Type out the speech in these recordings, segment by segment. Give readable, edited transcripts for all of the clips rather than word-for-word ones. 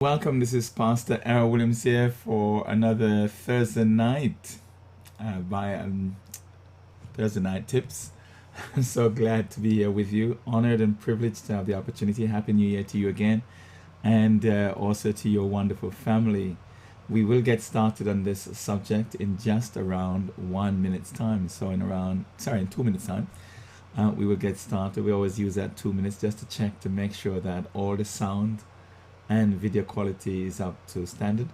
Welcome. This is Pastor Errol Williams here for another Thursday night by Thursday night tips. I'm so glad to be here with you. Honored and privileged to have the opportunity. Happy New Year to you again, and also to your wonderful family. We will get started on this subject in just around 1 minute's time. So in 2 minutes time, we will get started. We always use that 2 minutes just to check to make sure that all the sound and video quality is up to standard.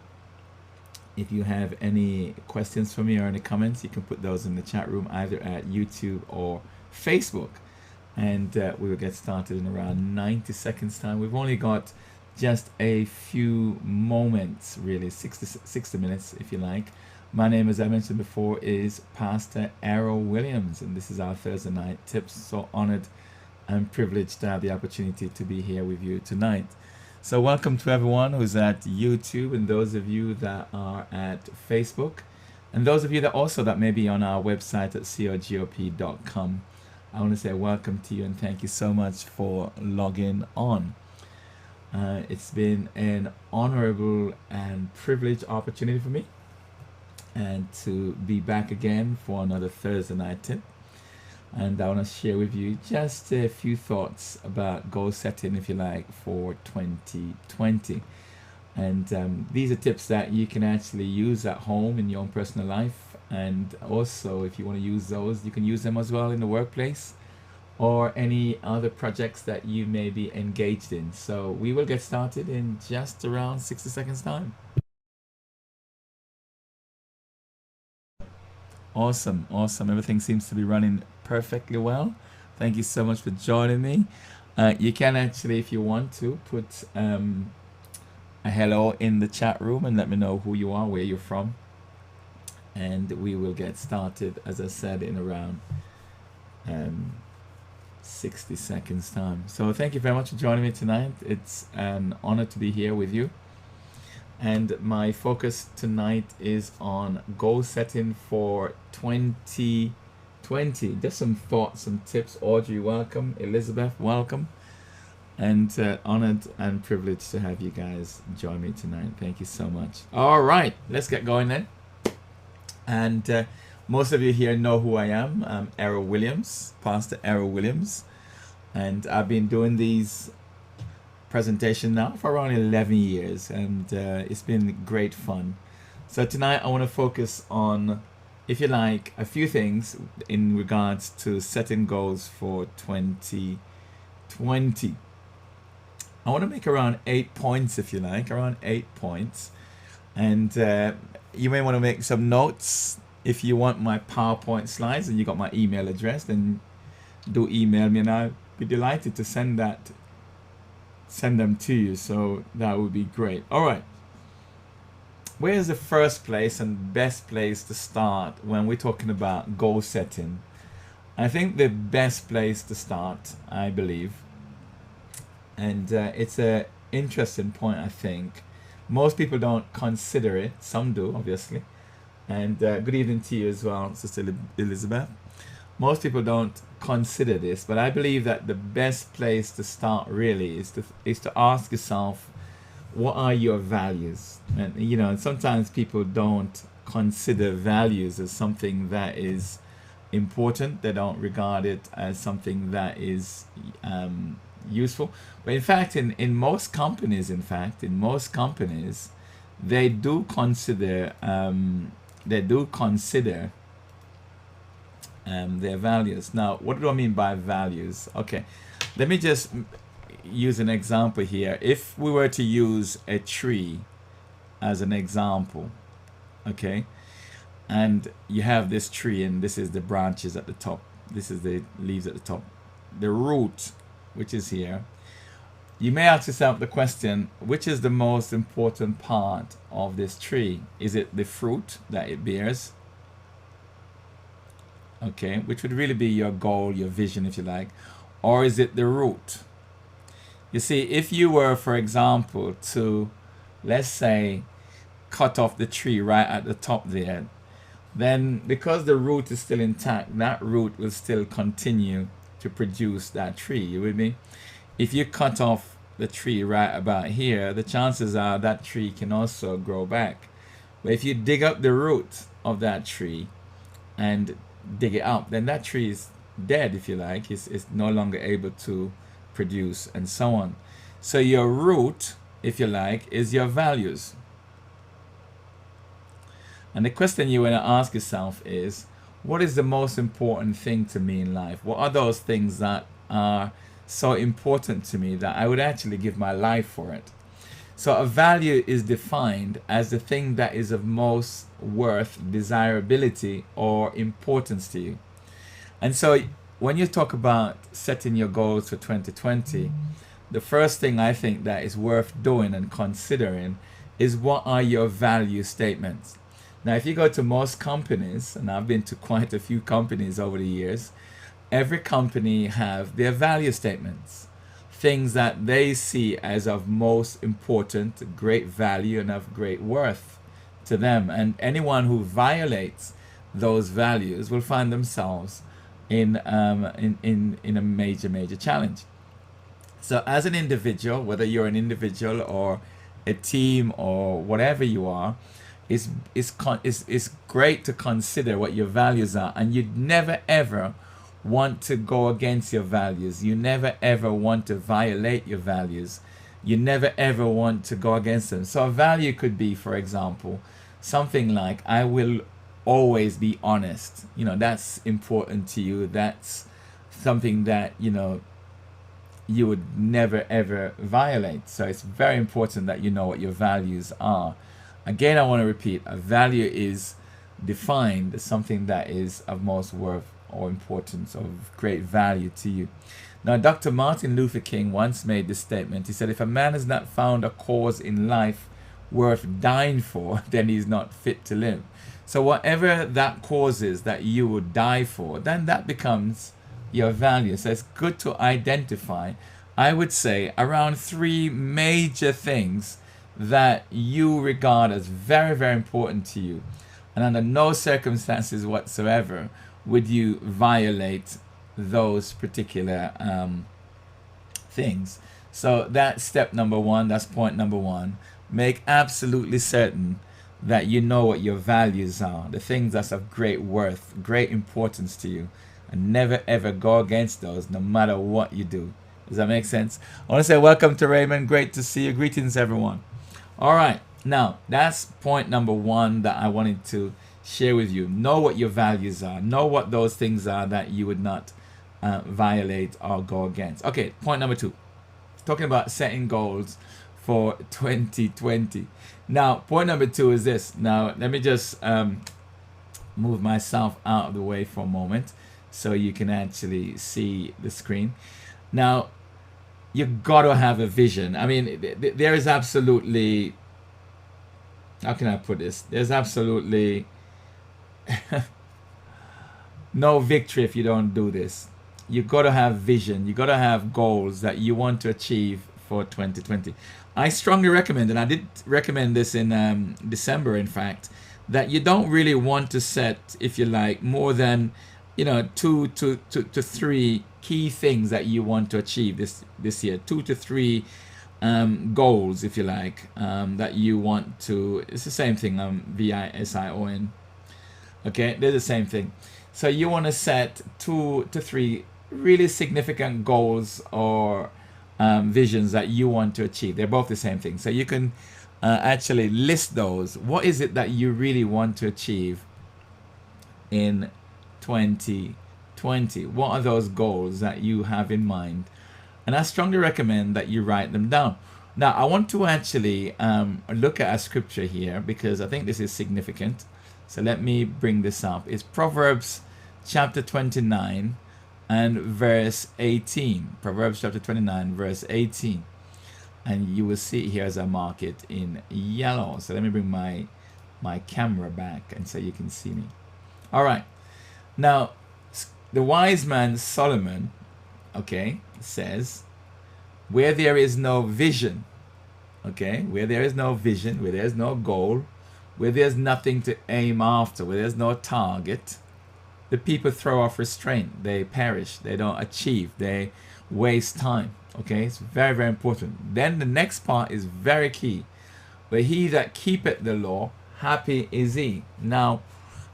If you have any questions for me or any comments, you can put those in the chat room either at YouTube or Facebook, and we will get started in around 90 seconds time. We've only got just a few moments, really 60 minutes if you like. My name, as I mentioned before, is Pastor Errol Williams, and this is our Thursday night tips. So honored and privileged to have the opportunity to be here with you tonight. So welcome to everyone who's at YouTube, and those of you that are at Facebook, and those of you that may be on our website at cogop.com. I want to say welcome to you and thank you so much for logging on. It's been an honorable and privileged opportunity for me and to be back again for another Thursday night tip. And I want to share with you just a few thoughts about goal setting, if you like, for 2020. And these are tips that you can actually use at home in your own personal life. And also, if you want to use those, you can use them as well in the workplace or any other projects that you may be engaged in. So we will get started in just around 60 seconds time. Awesome. Everything seems to be running perfectly well. Thank you so much for joining me. You can actually, if you want to, put a hello in the chat room and let me know who you are, where you're from. And we will get started, as I said, in around 60 seconds time. So thank you very much for joining me tonight. It's an honor to be here with you. And my focus tonight is on goal setting for 2020. Just some thoughts, some tips. Audrey, welcome. Elizabeth, welcome. And honored and privileged to have you guys join me tonight. Thank you so much. All right, let's get going then. And most of you here know who I am. I'm Errol Williams, Pastor Errol Williams. And I've been doing these presentation now for around 11 years, and it's been great fun. So tonight I want to focus on, if you like, a few things in regards to setting goals for 2020. I want to make around 8 points, if you like, around 8 points. And you may want to make some notes. If you want my PowerPoint slides and you got my email address, then do email me and I'll be delighted to send them to you. So that would be great. All right, where is the first place and best place to start when we're talking about goal setting? I think the best place to start, I believe, and it's a interesting point. I think most people don't consider it. Some do, obviously. And good evening to you as well, Sister Elizabeth. Most people don't consider this, but I believe that the best place to start really is to ask yourself, what are your values? And and sometimes people don't consider values as something that is important. They don't regard it as something that is useful. But in fact, in most companies, they do consider their values. Now, what do I mean by values? Okay, let me just use an example here. If we were to use a tree as an example, okay, and you have this tree, and this is the branches at the top, this is the leaves at the top, the root, which is here, you may ask yourself the question, which is the most important part of this tree? Is it the fruit that it bears? Okay, which would really be your goal, your vision, if you like, or is it the root? You see, if you were, for example, to, let's say, cut off the tree right at the top there, then because the root is still intact, that root will still continue to produce that tree. You with me? If you cut off the tree right about here, the chances are that tree can also grow back. But if you dig up the root of that tree and dig it up, then that tree is dead, if you like. It's no longer able to produce, and so on. So your root, if you like, is your values. And the question you want to ask yourself is, what is the most important thing to me in life? What are those things that are so important to me that I would actually give my life for it? So a value is defined as the thing that is of most worth, desirability, or importance to you. And so when you talk about setting your goals for 2020, the first thing I think that is worth doing and considering is, what are your value statements? Now, if you go to most companies, and I've been to quite a few companies over the years, every company have their value statements, things that they see as of most important, great value, and of great worth to them. And anyone who violates those values will find themselves in a major challenge. So as an individual, whether you're an individual or a team or whatever you are, it's great to consider what your values are, and you'd never ever want to go against your values. You never ever want to violate your values. You never ever want to go against them. So a value could be, for example, something like, I will always be honest. That's important to you. That's something that you would never ever violate. So it's very important that you know what your values are. Again, I want to repeat, a value is defined as something that is of most worth or importance, of great value to you. Now, Dr. Martin Luther King once made this statement. He said, if a man has not found a cause in life worth dying for, then he's not fit to live. So whatever that cause is that you would die for, then that becomes your value. So it's good to identify, I would say, around 3 major things that you regard as very, very important to you. And under no circumstances whatsoever would you violate those particular things. So that's step number 1. That's point number 1. Make absolutely certain that you know what your values are, the things that's of great worth, great importance to you, and never ever go against those, no matter what you do. Does that make sense? I want to say welcome to Raymond. Great to see you. Greetings, everyone. All right. Now, that's point number 1 that I wanted to share with you. Know what your values are. Know what those things are that you would not violate or go against. Okay, point number 2. Talking about setting goals for 2020. Now, point number 2 is this. Now, let me just move myself out of the way for a moment so you can actually see the screen. Now, you got to have a vision. I mean, there is absolutely, how can I put this? There's absolutely no victory if you don't do this. You got to have vision. You got to have goals that you want to achieve for 2020. I strongly recommend, and I did recommend this in December, in fact, that you don't really want to set, if you like, more than 2 to 3 key things that you want to achieve this year. 2 to 3 goals, if you like, that you want to. It's the same thing. VISION. Okay, they're the same thing. So you want to set 2 to 3 really significant goals or visions that you want to achieve. They're both the same thing. So you can actually list those. What is it that you really want to achieve in 2020? What are those goals that you have in mind? And I strongly recommend that you write them down. Now, I want to actually look at a scripture here because I think this is significant. So let me bring this up. It's Proverbs chapter 29 and verse 18. Proverbs chapter 29 verse 18. And you will see it here as I mark it in yellow. So let me bring my camera back and so you can see me. All right. Now, the wise man Solomon, okay, says, where there is no vision, okay, where there is no vision, where there's no goal, where there's nothing to aim after, where there's no target, the people throw off restraint. They perish. They don't achieve. They waste time. Okay, it's very, very important. Then the next part is very key. But he that keepeth the law, happy is he. Now,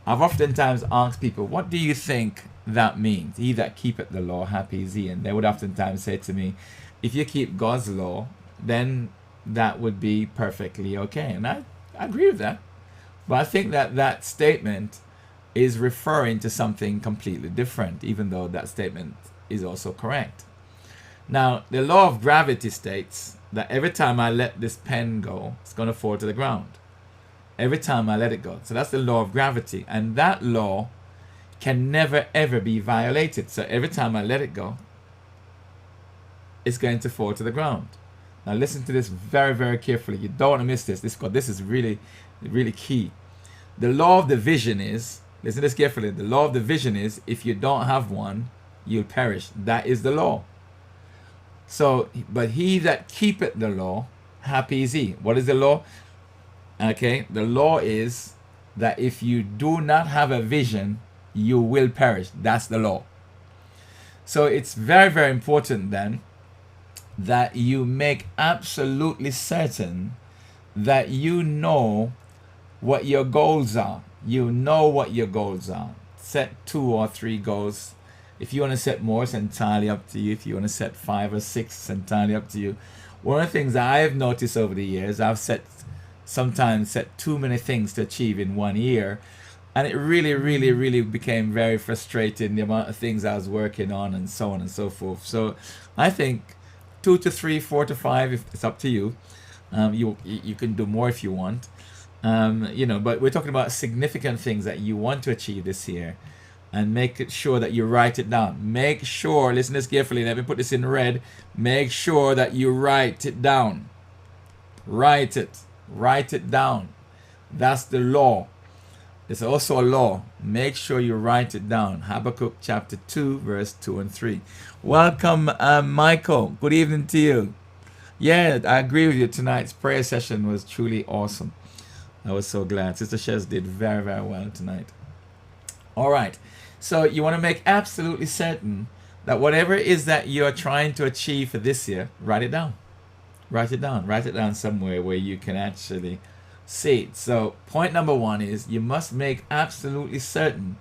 I've oftentimes asked people, what do you think that means? He that keepeth the law, happy is he. And they would oftentimes say to me, if you keep God's law, then that would be perfectly okay. And I agree with that. But I think that that statement is referring to something completely different, even though that statement is also correct. Now, the law of gravity states that every time I let this pen go, it's going to fall to the ground. Every time I let it go. So that's the law of gravity. And that law can never, ever be violated. So every time I let it go, it's going to fall to the ground. Now listen to this very, very carefully. You don't want to miss this. This is really, really key. The law of division is, listen to this carefully. The law of division is, if you don't have one, you'll perish. That is the law. So, but he that keepeth the law, happy is he. What is the law? Okay, the law is that if you do not have a vision, you will perish. That's the law. So it's very, very important then that you make absolutely certain that you know what your goals are. You know what your goals are. Set 2 or 3 goals. If you want to set more, it's entirely up to you. If you want to set 5 or 6, it's entirely up to you. One of the things that I have noticed over the years, I've sometimes set too many things to achieve in 1 year. And it really, really, really became very frustrating, the amount of things I was working on and so on and so forth. So I think 2 to 3, 4 to 5, if it's up to you. You can do more if you want. But we're talking about significant things that you want to achieve this year. And make sure that you write it down. Make sure, listen to this carefully, let me put this in red. Make sure that you write it down. Write it down. That's the law. It's also a law. Make sure you write it down. Habakkuk chapter 2, verse 2 and 3. Welcome, Michael. Good evening to you. Yeah, I agree with you. Tonight's prayer session was truly awesome. I was so glad. Sister Shez did very, very well tonight. All right. So you want to make absolutely certain that whatever it is that you're trying to achieve for this year, write it down. Write it down. Write it down somewhere where you can actually see it. So point number 1 is you must make absolutely certain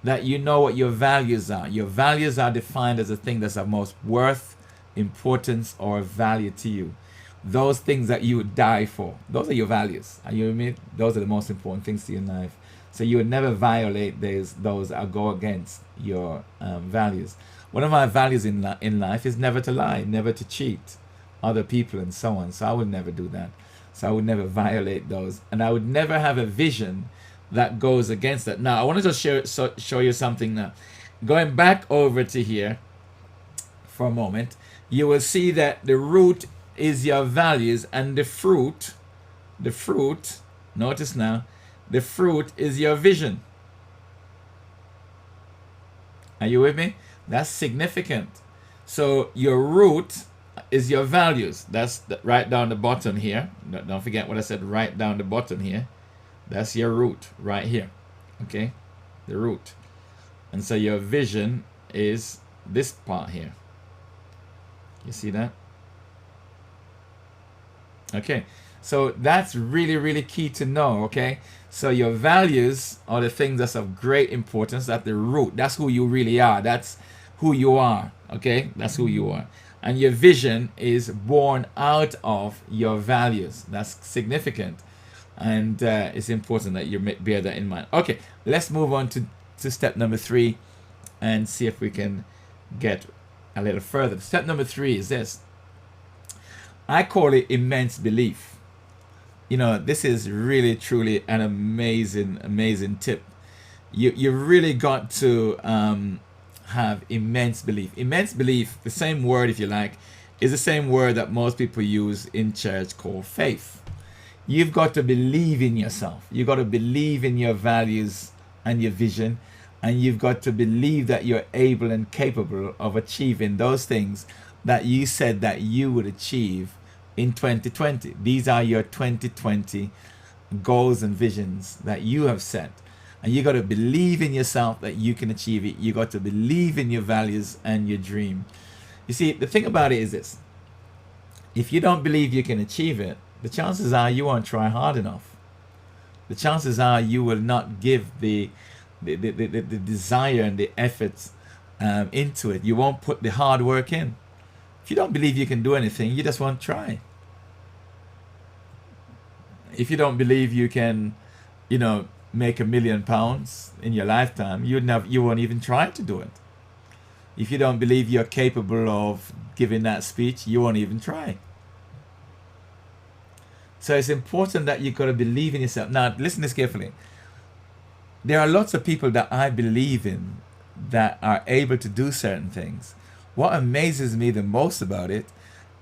that you know what your values are. Your values are defined as a thing that's of most worth, importance, or value to you. Those things that you would die for. Those are your values. Are you with me? Those are the most important things to your life. So you would never violate those or go against your values. One of my values in life is never to lie, never to cheat other people and so on. So I would never do that. So I would never violate those. And I would never have a vision that goes against that. Now, I wanted to show you something now. Going back over to here for a moment, you will see that the root is your values and the fruit, notice now, the fruit is your vision. Are you with me? That's significant. So your root is your values. That's right down the bottom here. Don't forget what I said, right down the bottom here. That's your root right here. Okay? The root. And so your vision is this part here. You see that? Okay. So that's really, really key to know, okay? So your values are the things that's of great importance. That's the root. That's who you really are. That's who you are, okay? That's who you are. And your vision is born out of your values. That's significant. And it's important that you bear that in mind. Okay, let's move on to step number 3 and see if we can get a little further. Step number 3 is this. I call it immense belief. You know, this is really, truly an amazing tip. You really got to have immense belief. Immense belief, the same word, if you like, is the same word that most people use in church called faith. You've got to believe in yourself. You've got to believe in your values and your vision. And you've got to believe that you're able and capable of achieving those things that you said that you would achieve in 2020. These are your 2020 goals and visions that you have set. And you got to believe in yourself that you can achieve it. You got to believe in your values and your dream. You see, the thing about it is this. If you don't believe you can achieve it, the chances are you won't try hard enough. The chances are you will not give the desire and the efforts into it. You won't put the hard work in. If you don't believe you can do anything, you just won't try. If you don't believe you can, make £1 million in your lifetime, you won't even try to do it. If you don't believe you're capable of giving that speech, you won't even try. So it's important that you got to believe in yourself. Now, listen to this carefully. There are lots of people that I believe in that are able to do certain things. What amazes me the most about it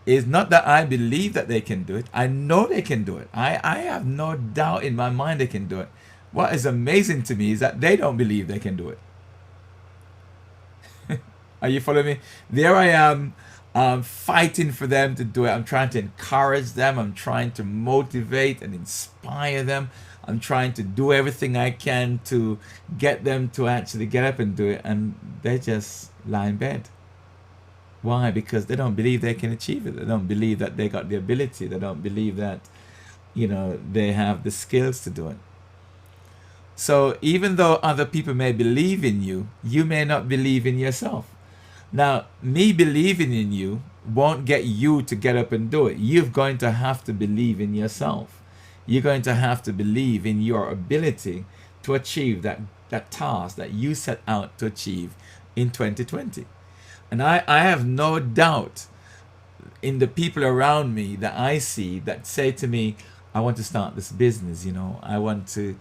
is not that I believe that they can do it. I know they can do it. I have no doubt in my mind they can do it. What is amazing to me is that they don't believe they can do it. Are you following me? There I am, fighting for them to do it. I'm trying to encourage them. I'm trying to motivate and inspire them. I'm trying to do everything I can to get them to actually get up and do it. And they just lie in bed. Why? Because they don't believe they can achieve it. They don't believe that they got the ability. They don't believe that, they have the skills to do it. So even though other people may believe in you, you may not believe in yourself. Now, me believing in you won't get you to get up and do it. You're going to have to believe in yourself. You're going to have to believe in your ability to achieve that task that you set out to achieve in 2020. And I have no doubt in the people around me that I see that say to me, I want to start this business, I want to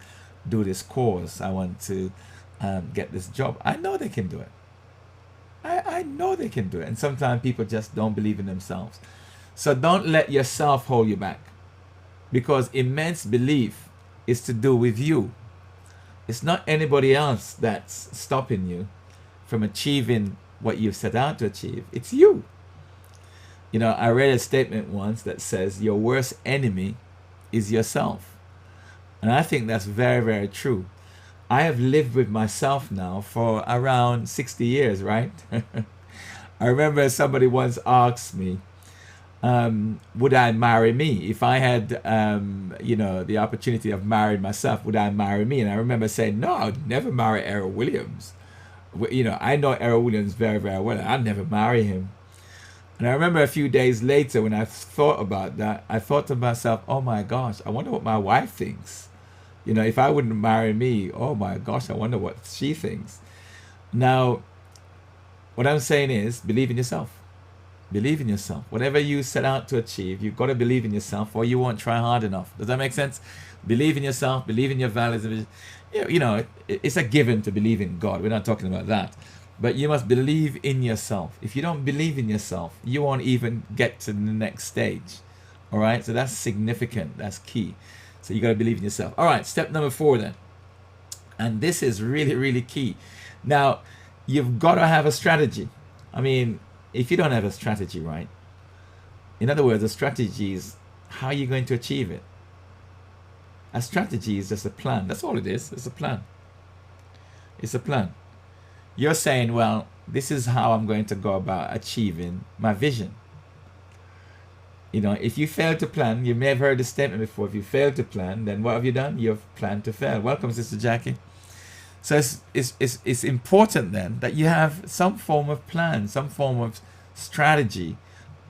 do this course, I want to get this job. I know they can do it. I know they can do it. And sometimes people just don't believe in themselves. So don't let yourself hold you back, because immense belief is to do with you. It's not anybody else that's stopping you from achieving what you've set out to achieve. It's you. I read a statement once that says your worst enemy is yourself. And I think that's very, very true. I have lived with myself now for around 60 years, right? I remember somebody once asked me, would I marry me? If I had, the opportunity of marrying myself, would I marry me? And I remember saying, no, I'd never marry Errol Williams. I know Errol Williams very, very well. I'd never marry him. And I remember a few days later when I thought about that, I thought to myself, oh my gosh, I wonder what my wife thinks. If I wouldn't marry me, oh my gosh, I wonder what she thinks. Now, what I'm saying is believe in yourself. Believe in yourself. Whatever you set out to achieve, you've got to believe in yourself or you won't try hard enough. Does that make sense? Believe in yourself, believe in your values. It's a given to believe in God. We're not talking about that. But you must believe in yourself. If you don't believe in yourself, you won't even get to the next stage. All right? So that's significant. That's key. So you got to believe in yourself. All right, step number 4 then. And this is really, really key. Now, you've got to have a strategy. I mean, if you don't have a strategy, right? In other words, a strategy is how you're going to achieve it. A strategy is just a plan. That's all it is. It's a plan. It's a plan. You're saying, well, this is how I'm going to go about achieving my vision. If you fail to plan, you may have heard the statement before, if you fail to plan, then what have you done? You've planned to fail. Welcome, Sister Jackie. So it's important then that you have some form of plan, some form of strategy.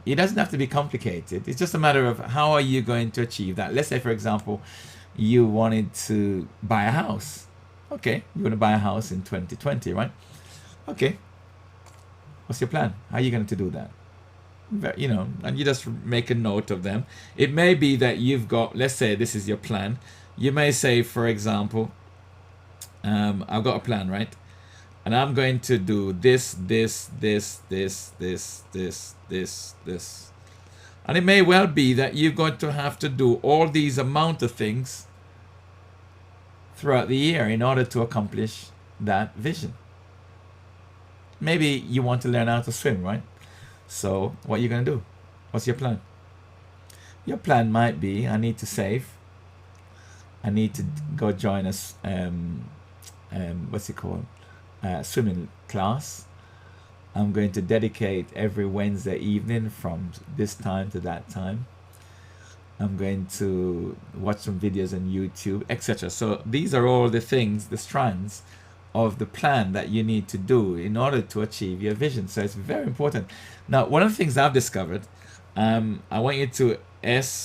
It doesn't have to be complicated. It's just a matter of how are you going to achieve that. Let's say, for example, you wanted to buy a house. Okay, you want to buy a house in 2020, right? Okay. What's your plan? How are you going to do that? And you just make a note of them. It may be that you've got, let's say this is your plan. You may say, for example, I've got a plan, right? And I'm going to do this. And it may well be that you're going to have to do all these amount of things throughout the year in order to accomplish that vision. Maybe you want to learn how to swim, right? So what are you going to do? What's your plan? Your plan might be, I need to save. I need to go join a swimming class. I'm going to dedicate every Wednesday evening from this time to that time. I'm going to watch some videos on YouTube, etc. So these are all the things, the strands of the plan that you need to do in order to achieve your vision. So it's very important. Now, one of the things I've discovered, I want you to SYSTEM.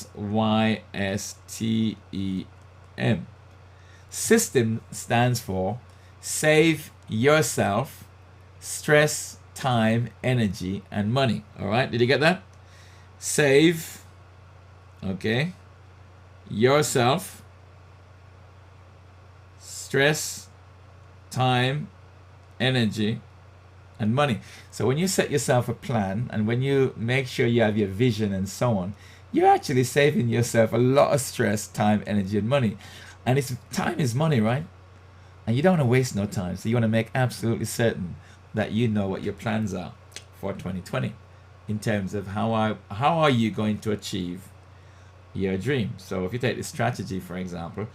System stands for save yourself stress, time, energy, and money. All right, did you get that? Save, okay, yourself stress, time, energy, and money. So when you set yourself a plan and when you make sure you have your vision and so on, you're actually saving yourself a lot of stress, time, energy, and money. And it's time is money, right? And you don't want to waste no time. So you want to make absolutely certain that you know what your plans are for 2020 in terms of how are you going to achieve your dream. So if you take the strategy, for example,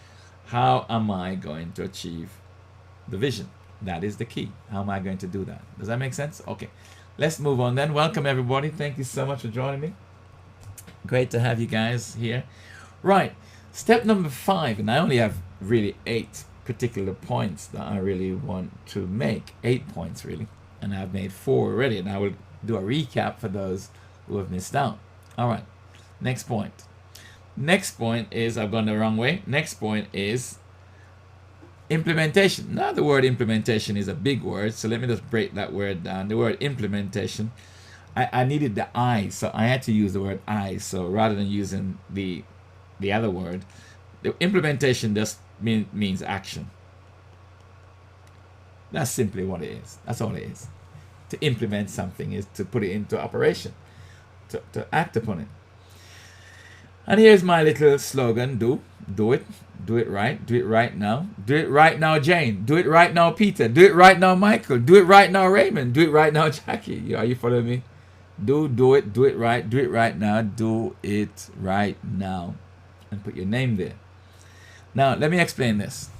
how am I going to achieve the vision? That is the key. How am I going to do that? Does that make sense? Okay, let's move on then. Welcome everybody. Thank you so much for joining me. Great to have you guys here. Right, step number 5, and I only have really 8 particular points that I really want to make. 8 points really, and I've made 4 already, and I will do a recap for those who have missed out. All right, next point. Next point is, I've gone the wrong way. Next point is implementation. Now the word implementation is a big word, so let me just break that word down. The word implementation, I needed the I, so I had to use the word I. So rather than using the other word, the implementation just means action. That's simply what it is. That's all it is. To implement something is to put it into operation, to act upon it. And here's my little slogan: do it right now, do it right now, Jane, do it right now, Peter, do it right now, Michael, do it right now, Raymond, do it right now, Jackie. Are you following me? Do it right now, do it right now, and put your name there. Now let me explain this.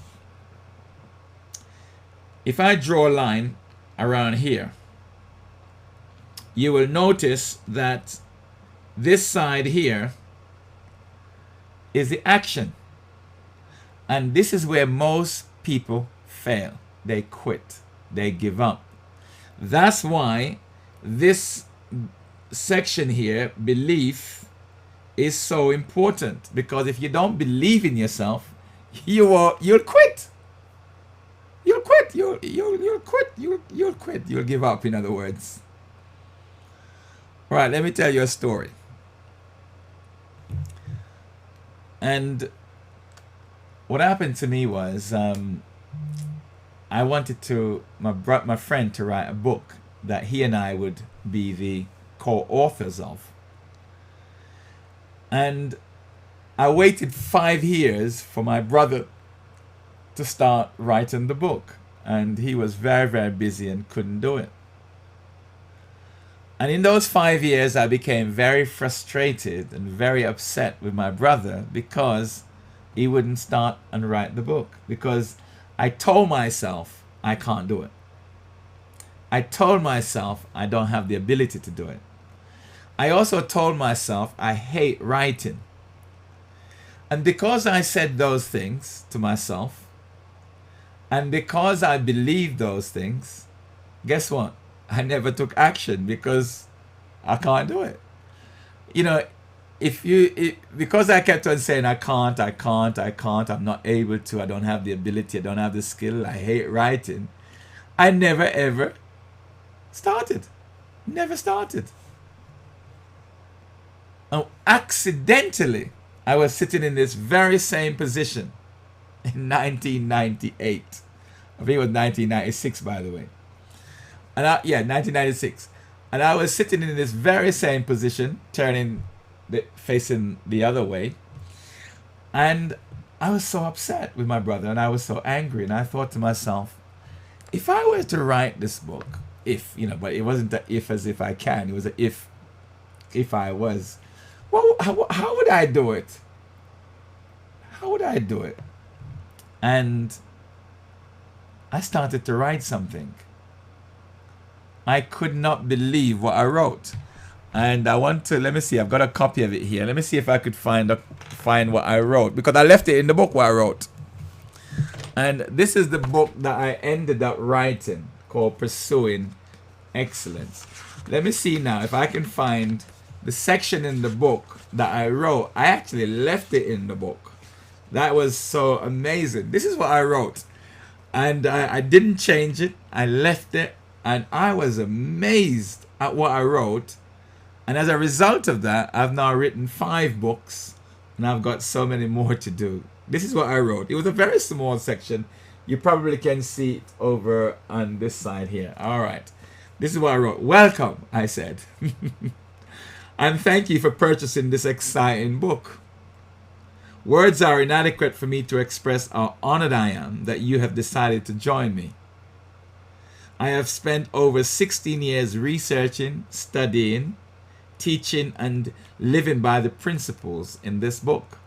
If I draw a line around here, you will notice that this side here is the action. And this is where most people fail. They quit. They give up. That's why this section here, belief, is so important. Because if you don't believe in yourself, you'll quit. You'll quit. You'll quit. You'll quit. You'll give up, in other words. All right, let me tell you a story. And what happened to me was, I wanted my friend to write a book that he and I would be the co-authors of. And I waited 5 years for my brother to start writing the book. And he was very, very busy and couldn't do it. And in those 5 years, I became very frustrated and very upset with my brother because he wouldn't start and write the book. Because I told myself I can't do it. I told myself I don't have the ability to do it. I also told myself I hate writing. And because I said those things to myself, and because I believed those things, guess what? I never took action because I can't do it. You know, because I kept on saying I can't, I'm not able to, I don't have the ability, I don't have the skill, I hate writing, I never ever started. Never started. And accidentally, I was sitting in this very same position in 1998. I think it was 1996, by the way. And 1996. And I was sitting in this very same position, facing the other way. And I was so upset with my brother, and I was so angry. And I thought to myself, if I were to write this book, but it wasn't an if as if I can. It was an if I was. Well, how would I do it? How would I do it? And I started to write something. I could not believe what I wrote. And I want to, let me see, I've got a copy of it here. Let me see if I could find what I wrote, because I left it in the book what I wrote. And this is the book that I ended up writing, called Pursuing Excellence. Let me see now if I can find the section in the book that I wrote. I actually left it in the book. That was so amazing. This is what I wrote. And I didn't change it. I left it. And I was amazed at what I wrote. And as a result of that, I've now written 5 books. And I've got so many more to do. This is what I wrote. It was a very small section. You probably can see it over on this side here. All right. This is what I wrote. Welcome, I said. And thank you for purchasing this exciting book. Words are inadequate for me to express how honored I am that you have decided to join me. I have spent over 16 years researching, studying, teaching, and living by the principles in this book.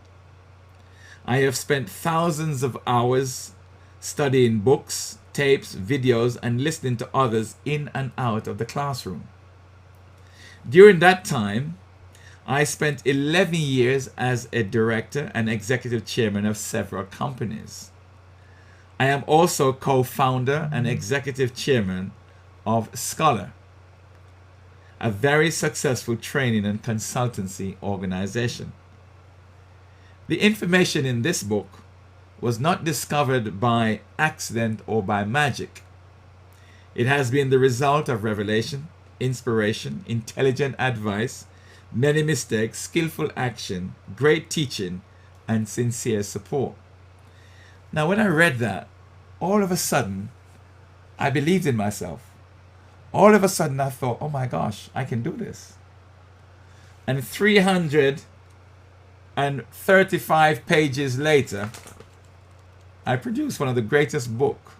I have spent thousands of hours studying books, tapes, videos, and listening to others in and out of the classroom. During that time, I spent 11 years as a director and executive chairman of several companies. I am also co-founder and executive chairman of Scholar, a very successful training and consultancy organization. The information in this book was not discovered by accident or by magic. It has been the result of revelation, inspiration, intelligent advice, many mistakes, skillful action, great teaching, and sincere support. Now, when I read that, all of a sudden, I believed in myself. All of a sudden, I thought, oh my gosh, I can do this. And 335 pages later, I produced one of the greatest books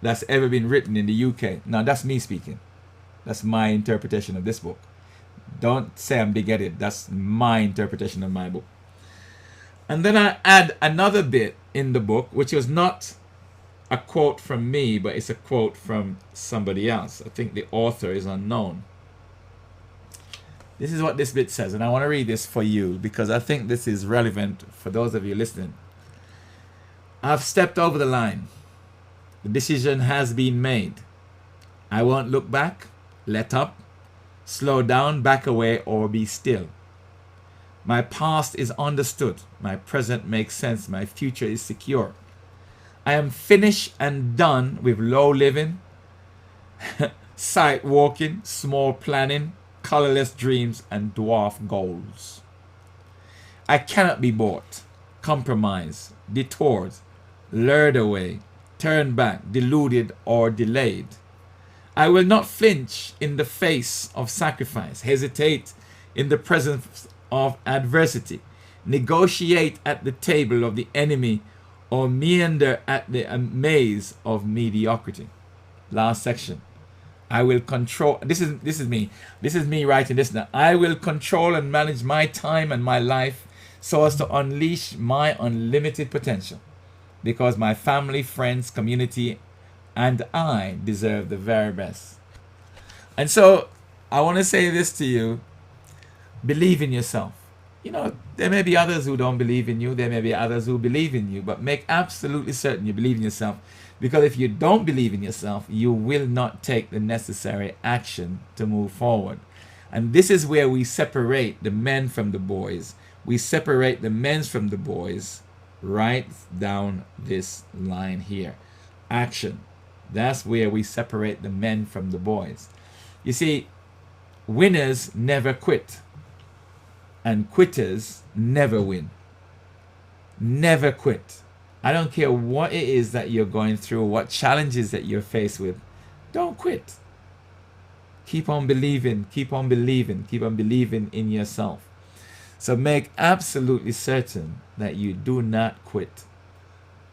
that's ever been written in the UK. Now, that's me speaking. That's my interpretation of this book. Don't say I'm big-headed. That's my interpretation of my book. And then I add another bit in the book, which was not a quote from me, but it's a quote from somebody else. I think the author is unknown. This is what this bit says, and I want to read this for you because I think this is relevant for those of you listening. I've stepped over the line. The decision has been made. I won't look back, let up, slow down, back away, or be still. My past is understood. My present makes sense. My future is secure. I am finished and done with low living, sight walking, small planning, colorless dreams, and dwarf goals. I cannot be bought, compromised, detoured, lured away, turned back, deluded, or delayed. I will not flinch in the face of sacrifice, hesitate in the presence of adversity, negotiate at the table of the enemy, or meander at the maze of mediocrity. Last section. I will control. This is me. This is me writing this now. I will control and manage my time and my life so as to unleash my unlimited potential, because my family, friends, community, and I deserve the very best. And so I want to say this to you. Believe in yourself. You know, there may be others who don't believe in you. There may be others who believe in you. But make absolutely certain you believe in yourself. Because if you don't believe in yourself, you will not take the necessary action to move forward. And this is where we separate the men from the boys. We separate the men from the boys right down this line here. Action. That's where we separate the men from the boys. You see, winners never quit. And quitters never win. Never quit. I don't care what it is that you're going through, what challenges that you're faced with. Don't quit. Keep on believing, keep on believing, keep on believing in yourself. So make absolutely certain that you do not quit.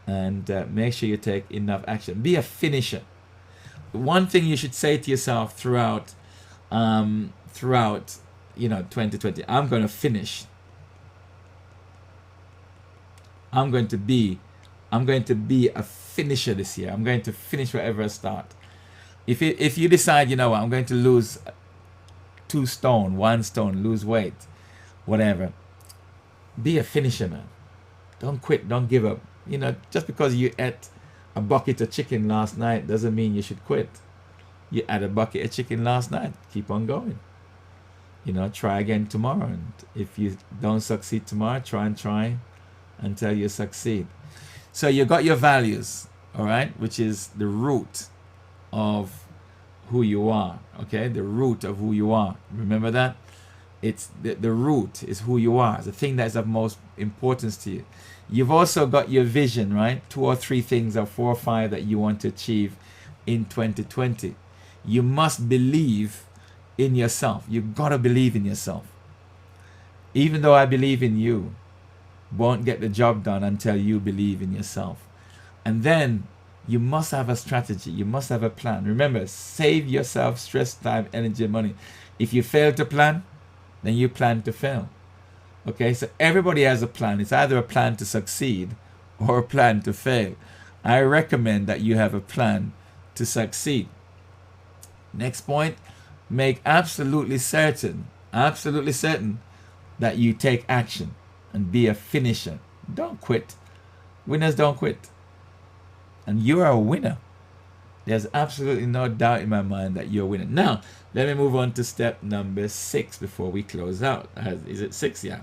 And make sure you take enough action. Be a finisher. One thing you should say to yourself throughout 2020, I'm going to finish. I'm going to be a finisher this year. I'm going to finish whatever I start. If you decide, you know what, I'm going to lose 2 stone, 1 stone, lose weight, whatever, be a finisher, man. Don't quit. Don't give up. You know, just because you ate a bucket of chicken last night doesn't mean you should quit. You had a bucket of chicken last night. Keep on going. You know, try again tomorrow. And if you don't succeed tomorrow, try and try until you succeed. So you got your values, all right, which is the root of who you are. Okay, the root of who you are. Remember that? It's the root is who you are. It's the thing that is of most importance to you. You've also got your vision, right? 2 or 3 things or 4 or 5 that you want to achieve in 2020. You must believe in yourself. You gotta believe in yourself. Even though I believe in you, won't get the job done until you believe in yourself. And then you must have a strategy. You must have a plan. Remember, save yourself stress, time, energy, money. If you fail to plan, then you plan to fail. Okay, so everybody has a plan. It's either a plan to succeed or a plan to fail. I recommend that you have a plan to succeed. Next point, make absolutely certain that you take action and be a finisher. Don't quit. Winners don't quit. And you are a winner. There's absolutely no doubt in my mind that you're a winner. Now, let me move on to step number 6 before we close out. Is it 6? Yeah.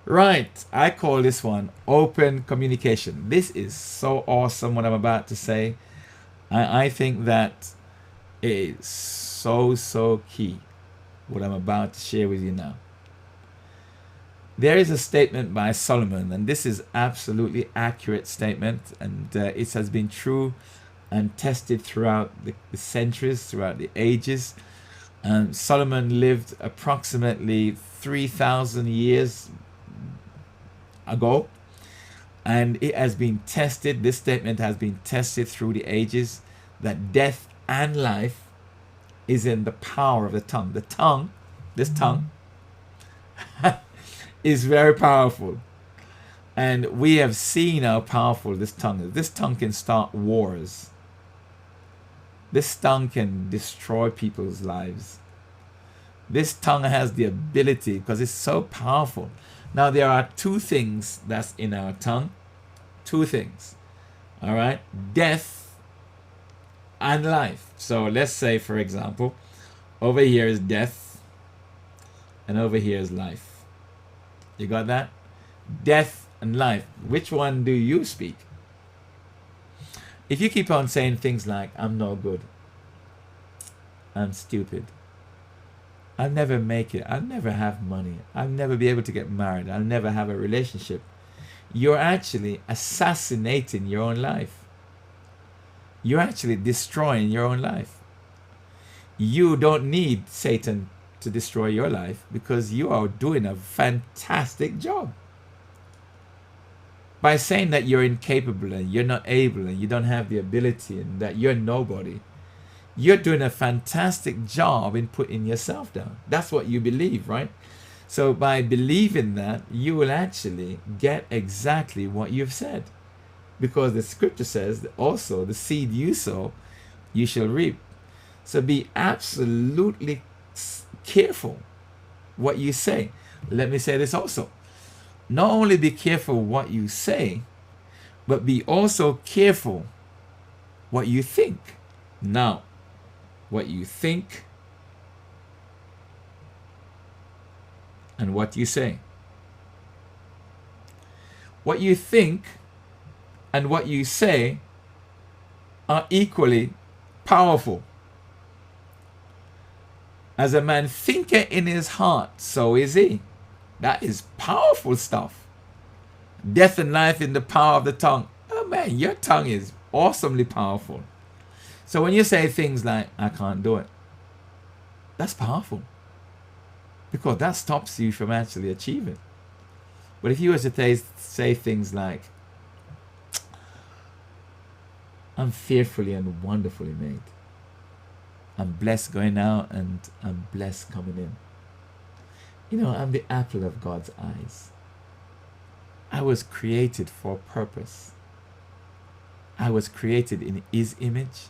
Right. I call this one open communication. This is so awesome what I'm about to say. I think that it is so key what I'm about to share with you now. There is a statement by Solomon, and this is absolutely accurate statement, and it has been true and tested throughout the centuries, throughout the ages. Solomon lived approximately 3,000 years ago, and it has been tested. This statement has been tested through the ages, that death and life is in the power of the tongue. The tongue, this tongue, is very powerful. And we have seen how powerful this tongue is. This tongue can start wars. This tongue can destroy people's lives. This tongue has the ability, because it's so powerful. Now, there are 2 things that's in our tongue. 2 things. All right? Death and life. So let's say, for example, over here is death and over here is life. You got that? Death and life. Which one do you speak? If you keep on saying things like, I'm no good, I'm stupid, I'll never make it, I'll never have money, I'll never be able to get married, I'll never have a relationship, you're actually assassinating your own life. You're actually destroying your own life. You don't need Satan to destroy your life, because you are doing a fantastic job. By saying that you're incapable and you're not able and you don't have the ability and that you're nobody, you're doing a fantastic job in putting yourself down. That's what you believe, right? So by believing that, you will actually get exactly what you've said. Because the scripture says that also, the seed you sow, you shall reap. So be absolutely careful what you say. Let me say this also. Not only be careful what you say, but be also careful what you think. Now, what you think and what you say. What you think and what you say are equally powerful. As a man thinketh in his heart, so is he. That is powerful stuff. Death and life in the power of the tongue. Oh man, your tongue is awesomely powerful. So when you say things like, I can't do it, that's powerful. Because that stops you from actually achieving. But if you were to say things like, I'm fearfully and wonderfully made. I'm blessed going out and I'm blessed coming in. You know, I'm the apple of God's eyes. I was created for a purpose. I was created in His image.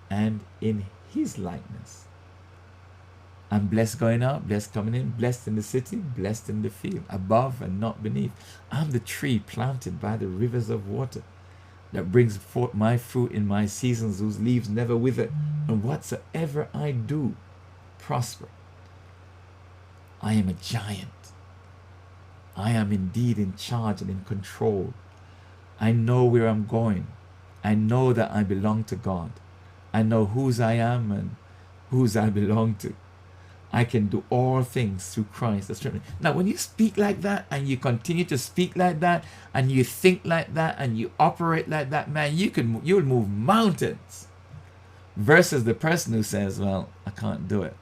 and in his likeness. I'm blessed going out, blessed coming in, blessed in the city, blessed in the field, above and not beneath. I'm the tree planted by the rivers of water that brings forth my fruit in my seasons, whose leaves never wither, and whatsoever I do prosper. I am a giant. I am indeed in charge and in control. I know where I'm going. I know that I belong to God. I know whose I am and whose I belong to. I can do all things through Christ that strengthens me. Now, when you speak like that, and you continue to speak like that, and you think like that, and you operate like that, man, you'll move mountains. Versus the person who says, "Well, I can't do it.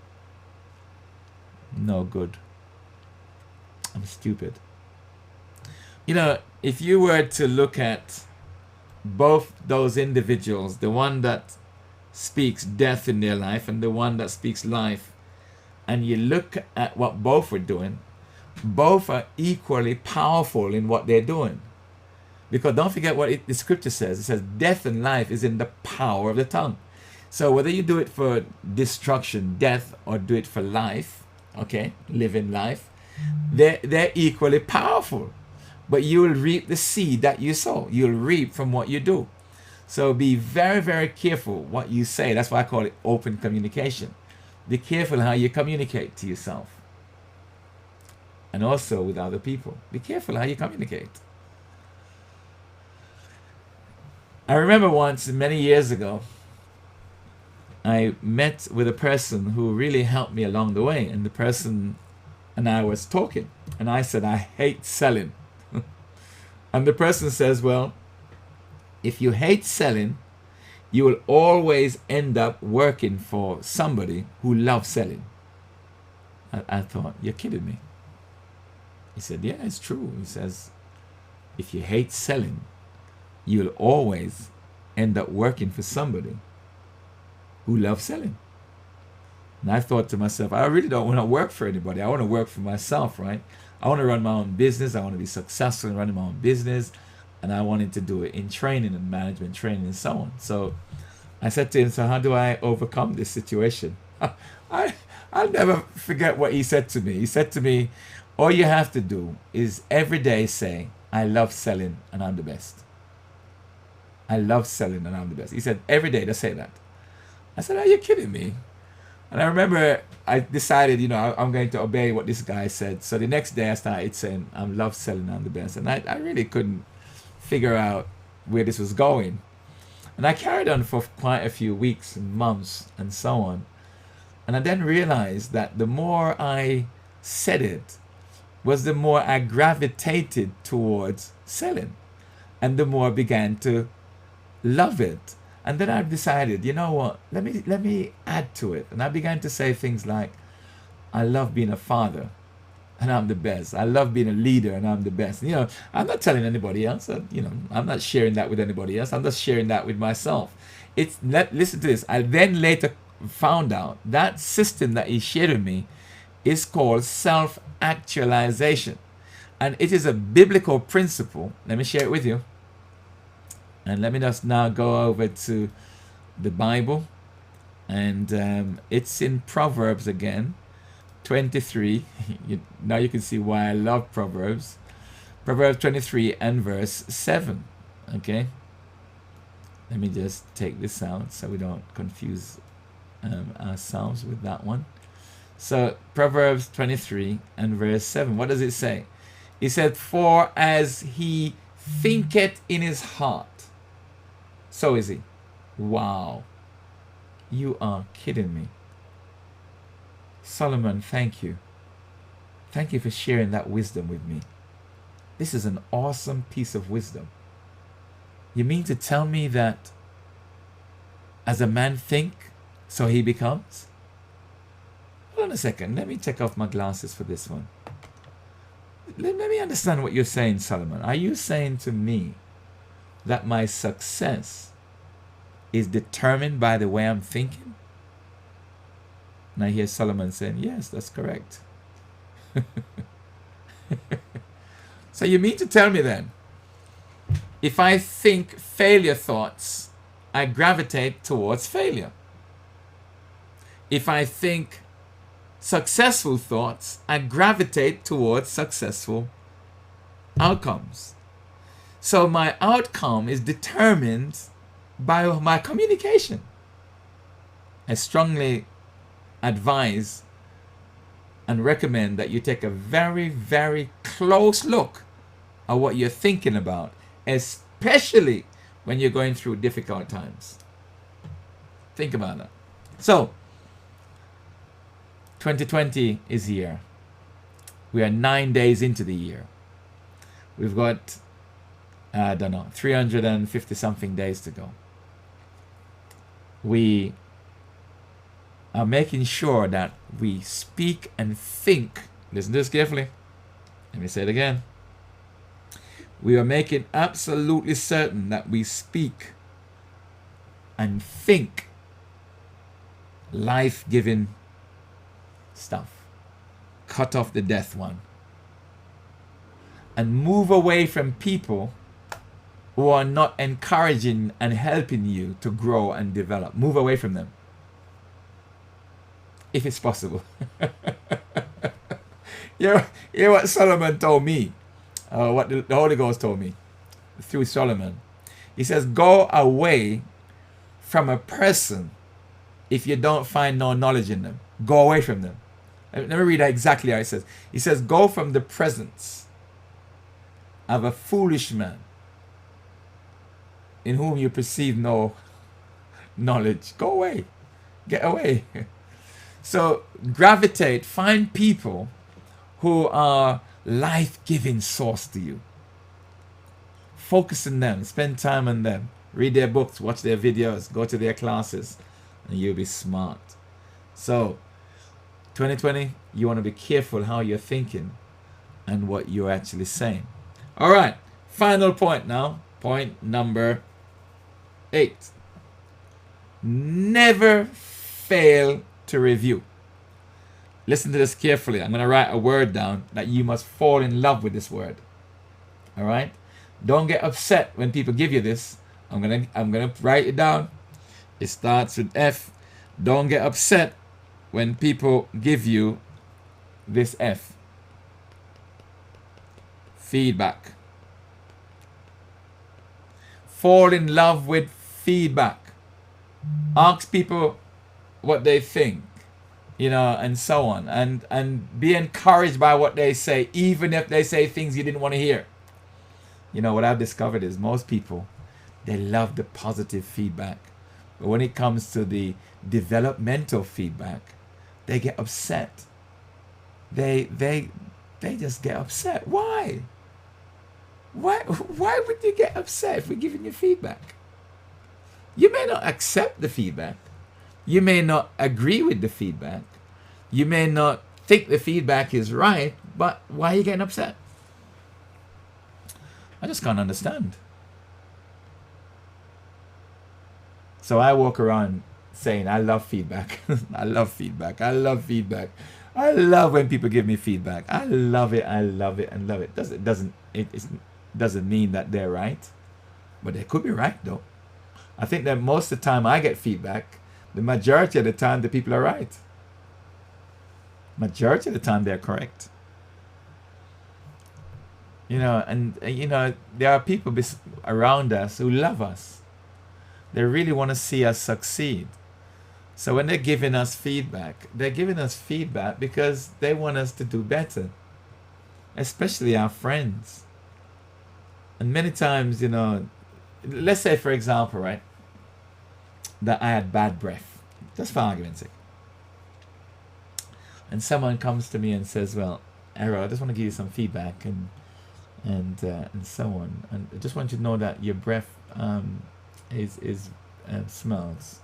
No good. I'm stupid." You know, if you were to look at both those individuals, the one that speaks death in their life and the one that speaks life, and you look at what both are doing, both are equally powerful in what they're doing. Because don't forget what the scripture says. It says death and life is in the power of the tongue. So whether you do it for destruction, death, or do it for life, okay, living life, they're equally powerful. But you will reap the seed that you sow. You'll reap from what you do. So be very, very careful what you say. That's why I call it open communication. Be careful how you communicate to yourself. And also with other people. Be careful how you communicate. I remember once, many years ago, I met with a person who really helped me along the way. And the person and I was talking. And I said, "I hate selling." And the person says, "Well, if you hate selling, you will always end up working for somebody who loves selling." I thought, "You're kidding me." He said, "Yeah, it's true." He says, "If you hate selling, you'll always end up working for somebody who loves selling." And I thought to myself, I really don't want to work for anybody. I want to work for myself, right? I want to run my own business. I want to be successful in running my own business. And I wanted to do it in training and management training and so on. So I said to him, "So how do I overcome this situation?" I'll never forget what he said to me. He said to me, "All you have to do is every day say, 'I love selling and I'm the best.' I love selling and I'm the best." He said, "Every day, just say that." I said, "Are you kidding me?" And I remember I decided, I'm going to obey what this guy said. So the next day I started saying, "I love selling, I'm the best." And I really couldn't figure out where this was going. And I carried on for quite a few weeks and months and so on. And I then realized that the more I said it, was the more I gravitated towards selling. And the more I began to love it. And then I decided, you know what, let me add to it. And I began to say things like, "I love being a father and I'm the best. I love being a leader and I'm the best." I'm not telling anybody else. I'm not sharing that with anybody else. I'm just sharing that with myself. Listen to this. I then later found out that system that he shared with me is called self-actualization. And it is a biblical principle. Let me share it with you. And let me just now go over to the Bible. And it's in Proverbs again, 23. Now you can see why I love Proverbs. Proverbs 23 and verse 7. Okay. Let me just take this out so we don't confuse ourselves with that one. So Proverbs 23 and verse 7. What does it say? It said, "For as he thinketh in his heart, so is he." Wow. You are kidding me. Solomon, thank you. Thank you for sharing that wisdom with me. This is an awesome piece of wisdom. You mean to tell me that as a man think, so he becomes? Hold on a second. Let me take off my glasses for this one. Let me understand what you're saying, Solomon. Are you saying to me that my success is determined by the way I'm thinking? And I hear Solomon saying, "Yes, that's correct." So you mean to tell me then, if I think failure thoughts, I gravitate towards failure. If I think successful thoughts, I gravitate towards successful outcomes. So my outcome is determined by my communication. I strongly advise and recommend that you take a very, very close look at what you're thinking about, especially when you're going through difficult times. Think about that. So, 2020 is here. We are 9 days into the year. We've got, 350 something days to go. We are making sure that we speak and think. Listen to this carefully. Let me say it again. We are making absolutely certain that we speak and think life-giving stuff. Cut off the death one. And move away from people who are not encouraging and helping you to grow and develop. Move away from them. If it's possible. You hear what Solomon told me? What the Holy Ghost told me through Solomon. He says, go away from a person if you don't find no knowledge in them. Go away from them. Let me read that exactly how it says. He says, go from the presence of a foolish man in whom you perceive no knowledge. Go away. Get away. So gravitate, find people who are life-giving source to you. Focus on them, spend time on them, read their books, watch their videos, go to their classes, and you'll be smart. So 2020, you want to be careful how you're thinking and what you're actually saying. All right, final point now. Point number 8. Never fail to review. Listen to this carefully. I'm going to write a word down that you must fall in love with this word. All right? Don't get upset when people give you this. I'm going to write it down. It starts with F. Don't get upset when people give you this F. Feedback. Fall in love with feedback. Ask people what they think, and so on. And be encouraged by what they say, even if they say things you didn't want to hear. What I've discovered is most people, they love the positive feedback. But when it comes to the developmental feedback, they get upset. They just get upset. Why? Why would you get upset if we're giving you feedback? You may not accept the feedback. You may not agree with the feedback. You may not think the feedback is right, but why are you getting upset? I just can't understand. So I walk around saying, I love feedback. I love feedback. I love feedback. I love when people give me feedback. I love it. I love it and love it. It doesn't mean that they're right, but they could be right though. I think that most of the time I get feedback, the majority of the time the people are right. Majority of the time they're correct. There are people around us who love us. They really want to see us succeed. So when they're giving us feedback, they're giving us feedback because they want us to do better, especially our friends. And many times, let's say, for example, right, that I had bad breath, just for argument's sake. And someone comes to me and says, well, Errol, I just want to give you some feedback and so on. And I just want you to know that your breath smells.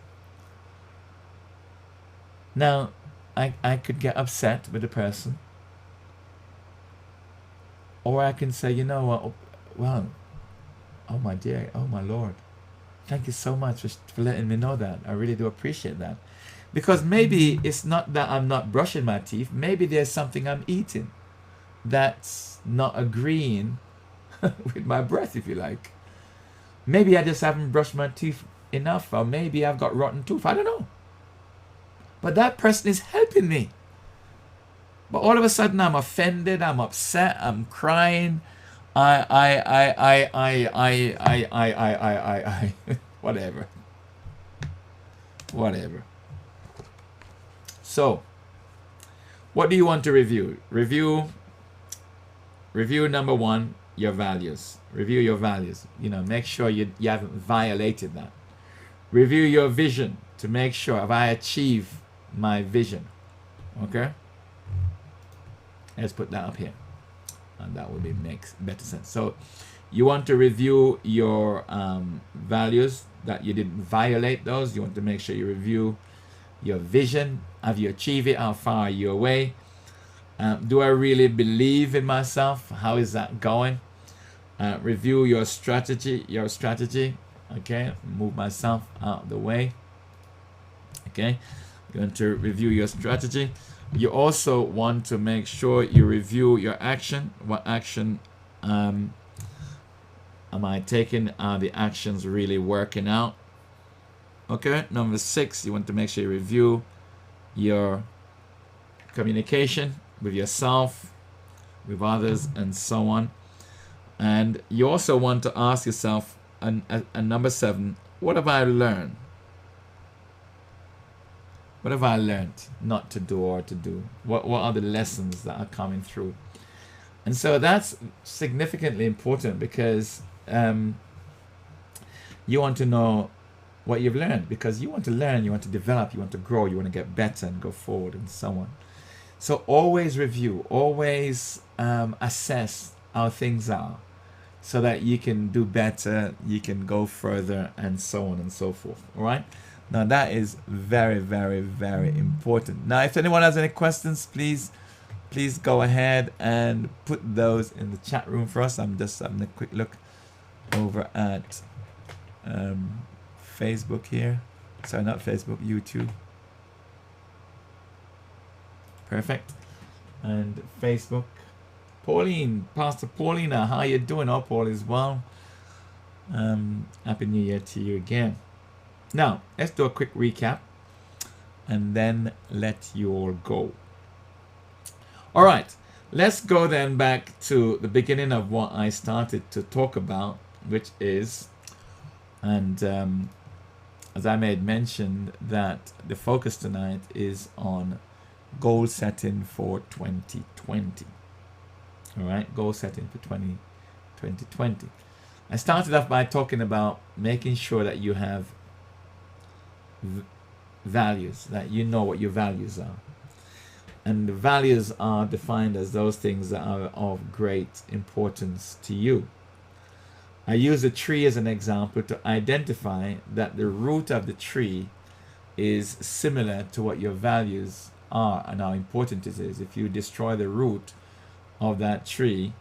Now, I could get upset with the person. Or I can say, you know what, well, oh my dear, oh my Lord, thank you so much for letting me know that. I really do appreciate that. Because maybe it's not that I'm not brushing my teeth. Maybe there's something I'm eating that's not agreeing with my breath, if you like. Maybe I just haven't brushed my teeth enough, or maybe I've got rotten tooth. I don't know. But that person is helping me. But all of a sudden I'm offended, I'm upset, I'm crying. I whatever. Whatever. So, what do you want to review? Review number one, your values. Review your values. Make sure you haven't violated that. Review your vision to make sure, have I achieved my vision? Okay? Let's put that up here. And that would makes better sense. So you want to review your values, that you didn't violate those. You want to make sure you review your vision. Have you achieved it? How far are you away? Do I really believe in myself? How is that going? Review your strategy. Okay, move myself out of the way. Okay, you're going to review your strategy. You also want to make sure you review your action. What action am I taking? Are the actions really working out? Okay, number 6, you want to make sure you review your communication with yourself, with others, and so on. And you also want to ask yourself, and number 7, what have I learned? What have I learned not to do or to do? What are the lessons that are coming through? And so that's significantly important, because you want to know what you've learned, because you want to learn, you want to develop, you want to grow, you want to get better and go forward, and so on. So always review, always assess how things are, so that you can do better, you can go further, and so on and so forth. All right? Now that is very, very, very important. Now, if anyone has any questions, please go ahead and put those in the chat room for us. I'm just having a quick look over at Facebook here. Sorry, not Facebook, YouTube. Perfect. And Facebook. Pauline, Pastor Paulina, how you doing? Hope all is well. Happy New Year to you again. Now, let's do a quick recap and then let you all go. All right, let's go then back to the beginning of what I started to talk about, which is, and as I made mention, that the focus tonight is on goal setting for 2020. All right, goal setting for 2020. I started off by talking about making sure that you have values, that you know what your values are. And the values are defined as those things that are of great importance to you. I use a tree as an example to identify that the root of the tree is similar to what your values are and how important it is. If you destroy the root of that tree,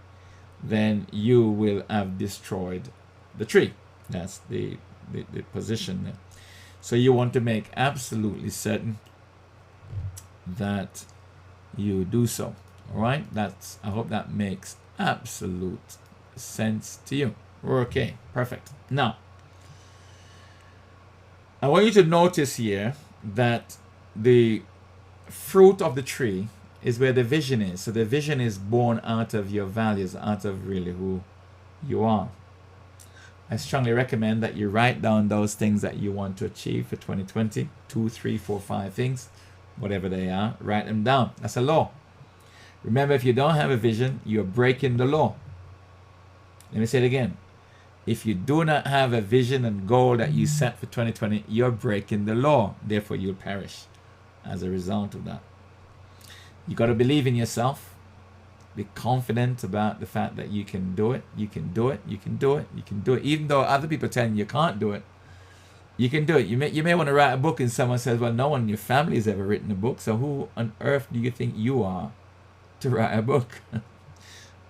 then you will have destroyed the tree. That's the position there. So you want to make absolutely certain that you do so. All right? I hope that makes absolute sense to you. Okay, perfect. Now, I want you to notice here that the fruit of the tree is where the vision is. So the vision is born out of your values, out of really who you are. I strongly recommend that you write down those things that you want to achieve for 2020. 2, 3, 4, 5 things, whatever they are. Write them down. That's a law. Remember, if you don't have a vision, you're breaking the law. Let me say it again. If you do not have a vision and goal that you set for 2020, you're breaking the law. Therefore, you'll perish as a result of that. You got to believe in yourself. Be confident about the fact that you can do it. You can do it. You can do it. You can do it. Even though other people tell you can't do it, you can do it. You may want to write a book and someone says, well, no one in your family has ever written a book. So who on earth do you think you are to write a book?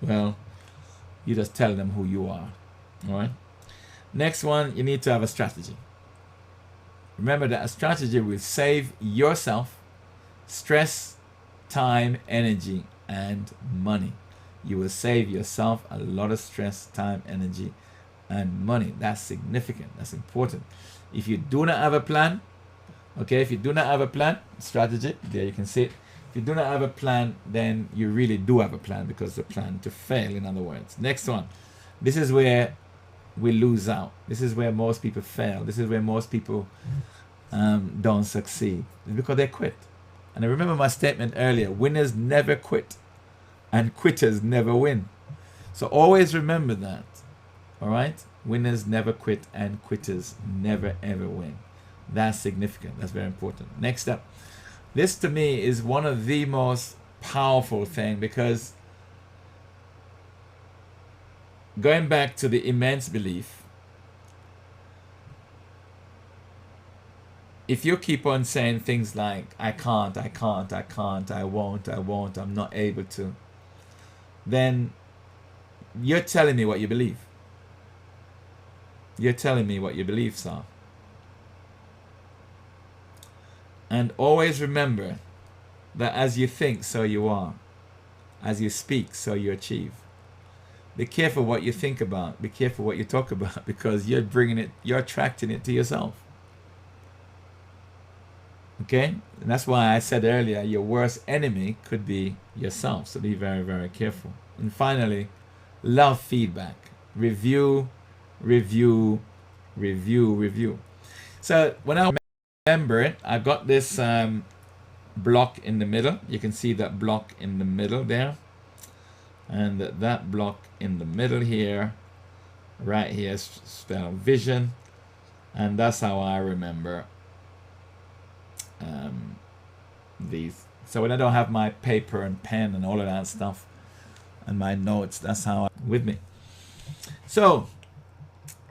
Well, you just tell them who you are. All right. Next one, you need to have a strategy. Remember that a strategy will save yourself stress, time, energy, and money. You will save yourself a lot of stress, time, energy, and money. That's significant. That's important. If you do not have a plan, okay, if you do not have a plan, strategy, there you can see it. If you do not have a plan, then you really do have a plan, because the plan to fail, in other words. Next one. This is where we lose out. This is where most people fail. This is where most people don't succeed. It's because they quit. And I remember my statement earlier, winners never quit and quitters never win. So always remember that. All right? Winners never quit and quitters never ever win. That's significant. That's very important. Next up. This to me is one of the most powerful things, because going back to the immense belief, if you keep on saying things like, I can't, I can't, I can't, I won't, I'm not able to, then you're telling me what you believe. You're telling me what you believe, sir. And always remember that as you think, so you are. As you speak, so you achieve. Be careful what you think about. Be careful what you talk about, because you're attracting it to yourself. Okay? And that's why I said earlier, your worst enemy could be yourself. So be very, very careful. And finally, love feedback. Review. So when I remember it, I got this block in the middle. You can see that block in the middle there. And that block in the middle here, right here, spell vision. And that's how I remember these. So when I don't have my paper and pen and all of that stuff and my notes, that's how with me. So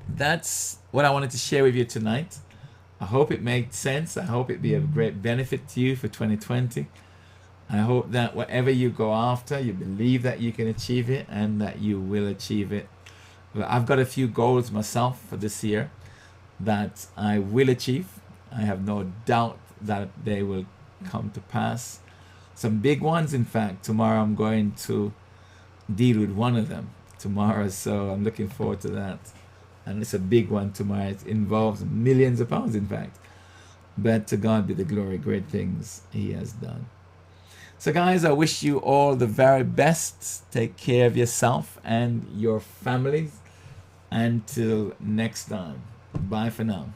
that's what I wanted to share with you tonight. I hope it made sense. I hope it be of great benefit to you for 2020. I hope that whatever you go after, you believe that you can achieve it and that you will achieve it. Well, I've got a few goals myself for this year that I will achieve. I have no doubt that they will come to pass. Some big ones, in fact. Tomorrow I'm going to deal with one of them tomorrow, so I'm looking forward to that. And it's a big one tomorrow. It involves millions of pounds, in fact. But to God be the glory, great things He has done. So guys, I wish you all the very best. Take care of yourself and your families. Until next time. Bye for now.